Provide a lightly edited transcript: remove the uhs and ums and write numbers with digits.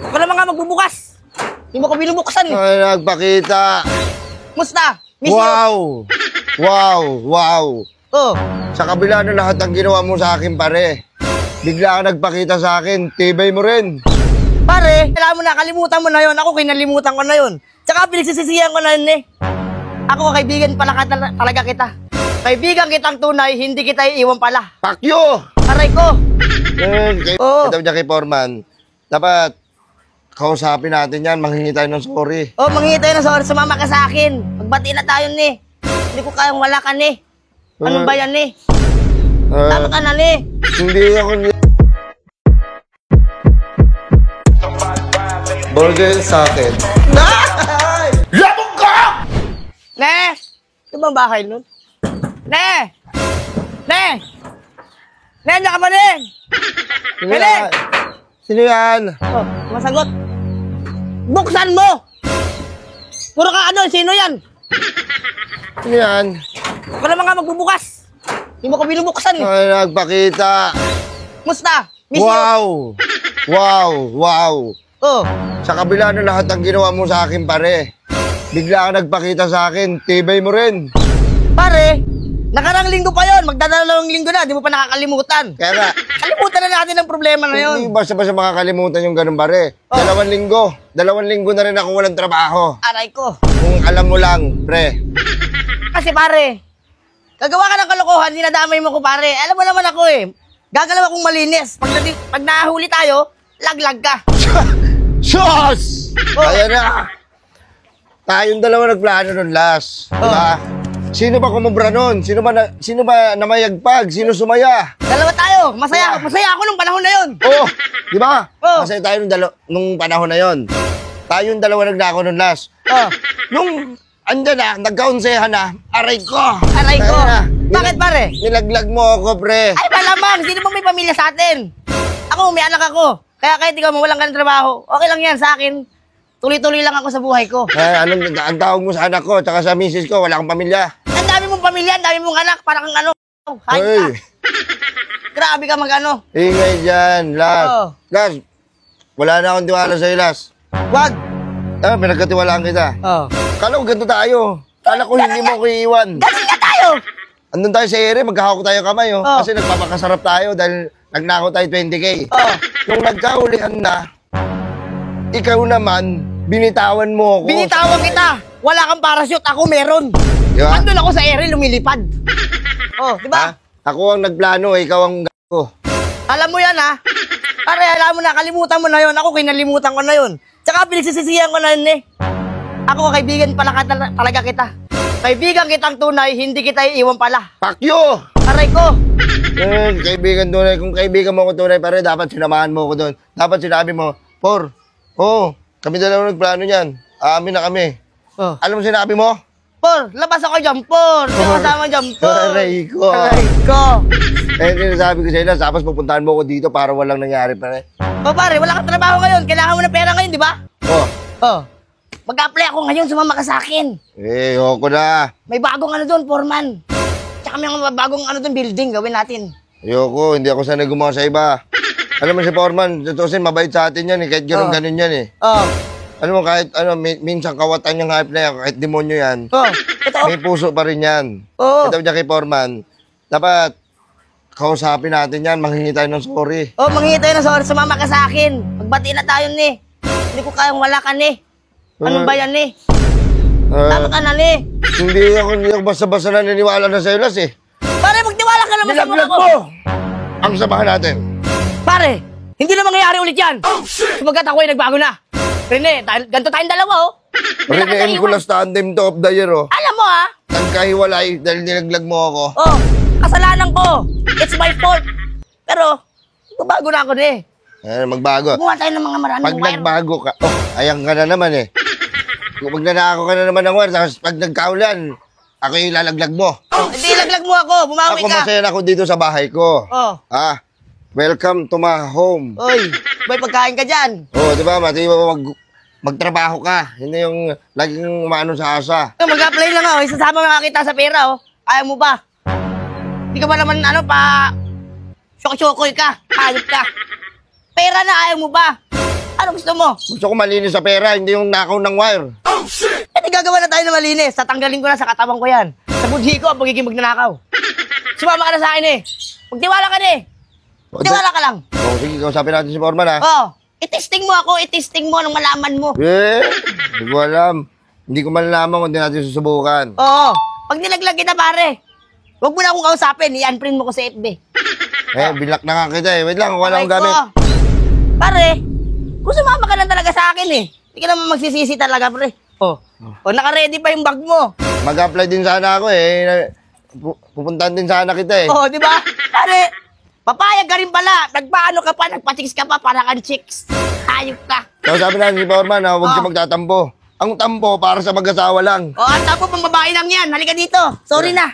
Huwag ka naman nga magbubukas. Hindi mo ko binubuksan eh. Ay, nagpakita. Musta? Miss Wow! Wow! Wow! Oh. Sa kabila ng lahat ng ginawa mo sa akin, pare, bigla ka nagpakita sa akin, tibay mo rin. Pare, alam mo na, kalimutan mo na yon. Ako kinalimutan ko na yon. Tsaka pinagsisisihan ko na yun eh. Ako, kaibigan pala talaga kita. Kaibigan kitang tunay, hindi kita iiwan pala. Pakyo! Aray ko! Ito dyan kay Foreman, dapat kausapin natin yan, manghingi tayo ng sorry. Oh, manghingi tayo ng sorry, sumama ka sa akin. Magbati na tayo ni. Hindi ko kayang wala ka ni. Ano ba yan ni? Tama ka na ni. Hindi ako ni... Burger sa akin. Labog ka! Ne! Ito ba ang bahay nun? Ne! Ne! Ne, nandiyan ka ba ne? Sino yan? Sino yan? Oh, masagot. Buksan mo! Puro ka ano, sino yan? Sino yan? Huwag ka naman nga magbubukas. Hindi mo ko binubuksan eh. Ay, nagpakita. Musta? Miss Wow! Wow! Wow! Oh. Sa kabila ng lahat ng ginawa mo sa akin, pare, bigla ka nagpakita sa akin, tibay mo rin. Pare, nakarang linggo pa yon, magdadalawang linggo na, di mo pa nakakalimutan. Kaya nga, Kalimutan na natin ang problema na yon. hindi basta-basta makakalimutan yung ganun, pare. Oh. 2 linggo. 2 linggo na rin ako walang trabaho. Aray ko. Kung alam mo lang, pre. Kasi pare, gagawa ka ng kalokohan, dinadamay mo ko pare. Alam mo naman ako eh, gagalaw akong malinis. Pag nahuli tayo, laglag ka. Sos! Kaya na. Tayong dalawa nagplano nun last. Diba? Sino ba kumubra nun? Sino ba namayagpag? Sino sumaya? Dalawa tayo. Masaya ako nung panahon na yon. Oh, di ba? Oh. Masaya tayo nung panahon na yon. Tayong dalawa nagnako nun last. Oh. Nung andyan na, nagkaunsehan na, aray ko. Aray ko. Na, Bakit pare? Nilaglag mo ako, pre. Ay malamang, sino ba may pamilya sa atin? Ako, may anak ako. Kaya kahit ikaw mawalan ka ng trabaho, okay lang yan sa akin. Tuloy-tuloy lang ako sa buhay ko. Ang tawag mo sa anak ko, tsaka sa misis ko, wala kang pamilya. Ang dami mong pamilya, ang dami mong anak, parang kang ano. Hayop ka. Grabe ka mag-ano. Ingay dyan, Las. Oh. Las, wala na akong tiwala sa'yo, Las. Wag. Pinagkatiwalaan kita. Oh. Kala ko ganito tayo. Kala ko hindi mo ko iiwan. Ganun nga tayo. Andun tayo sa ere, maghahawak tayo kamay, oh. Oh. Kasi nagpapakasarap tayo dahil nagnakaw tayo 20K. Oh. Nung nagkahulihan na, ikaw naman, binitawan mo ako. Binitawan kita. Wala kang parachute, ako meron. Diba? Andun ako sa ere, lumilipad. Oh, di ba? Ako ang nagplano, ikaw ang ko. Alam mo yan, ha? Pare, alam mo na, kalimutan mo na yon. Ako, kinalimutan ko na yon. Tsaka pinagsisisihan ko na yun, eh. Ako, kaibigan pala talaga kita. Kaibigan kitang tunay, hindi kita iiwan pala. Pakyo! Aray ko. Kaibigan tunay. Kung kaibigan mo ko tunay, pare, dapat sinamahan mo ko doon. Dapat sinabi mo, Por, kami dalawa nagplano niyan. Aamin na kami. Oh. Alam mo sinabi mo? Por, labas ako dyan, Por. Kasama dyan, Por. Aray ko. Aray ko. Sinasabi ko sa ila, tapos pupuntahan mo ko dito para walang nangyari, pare. Oh, pare, wala kang trabaho ngayon. Kailangan mo ng pera ngayon, di ba? Oh. Mag-apply ako ngayon, sumama ka sa akin. Ayoko na. May bagong ano doon, foreman. Tsaka may bagong ano doon, building, gawin natin. Ayoko, hindi ako sanay gumawa sa iba. Alam mo si Foreman, tutusin, mabait sa atin yan eh, kahit ganun yan eh. Oh. Alam mo, kahit minsan kawatan yung hype na yan, kahit demonyo yan, may puso pa rin yan. Ito dyan kay Foreman, dapat kausapin natin yan, manghingi tayo ng sorry. Oh, manghingi tayo ng sorry, sumama ka sa akin. Magbati na tayo ni. Hindi ko kayang wala ka ni. Ano ba yan ni? Tama ka na ni. Hindi ako basta-basta naniniwala na sa'yo, Las eh. Pare, magtiwala ka naman sa mga ko. mo! Ang samahan natin. Pare, hindi na mangyayari ulit yan. Sabagat ako ay nagbago na. Rene, ganito tayong dalawa, oh. Rene ko last tandem to of the year, oh. Alam mo, ha? Nagkahiwalay dahil nilaglag mo ako. Oh, kasalanan ko. It's my fault. Pero, magbago na ako, ni. Magbago. Gumawa tayo ng mga maraming Pag nagbago ka, ayan ka na naman eh. Kung magnanako ka na naman ng wire, tapos pag nagkaulan, ako yung lalaglag mo. Hindi, laglag mo ako. Bumawi Ako ka. masaya na ako dito sa bahay ko. Oh. Welcome to my home. Oy, may pagkain ka dyan. Di ba, Mati, magtrabaho ka. Hindi yung laging umaano sa asa. Mag-apply lang ako. Isasama mga kita sa pera, oh. Ayaw mo ba? Hindi ka ba naman, syok-syokoy ka. Hayop ka. Pera na, ayaw mo ba? Ano gusto mo? Gusto ko malinis sa pera, hindi yung nakaw ng wire. Eh, di gagawa na tayo na malinis. Tatanggalin ko na sa katawan ko yan. Sa budhi ko, ang pagiging magnanakaw. Sumama ka na sa akin eh. Magtiwala ka na eh. Magtiwala ka lang. Oh, sige, kausapin natin si Foreman, ha? Oo. I-testing mo ako, i-testing mo nung malaman mo. Hindi ko alam. Hindi ko malalaman kung hindi natin susubukan. Oo. Pag nilaglag kita, pare, huwag mo na akong kausapin. I-unprint mo ko sa FB. Bilak na nga kita eh. Wait lang, wala akong gamit. Pare, kung sumama ka lang talaga sa akin eh. Hindi ka naman magsisisi talaga, pre. Naka-ready pa yung bag mo. Mag-apply din sana ako eh. Pupuntahan din sana kita eh. Di ba? Pare, papayag ka rin pala. Nagpaano ka pa, nagpa-chicks ka pa, para kang chicks. Hayop ka. Kausapin natin si Foreman, ha? Huwag siya magtatampo. Ang tampo para sa mag-asawa lang. Ang tapo pang babae lang yan. Halika dito. Sorry na.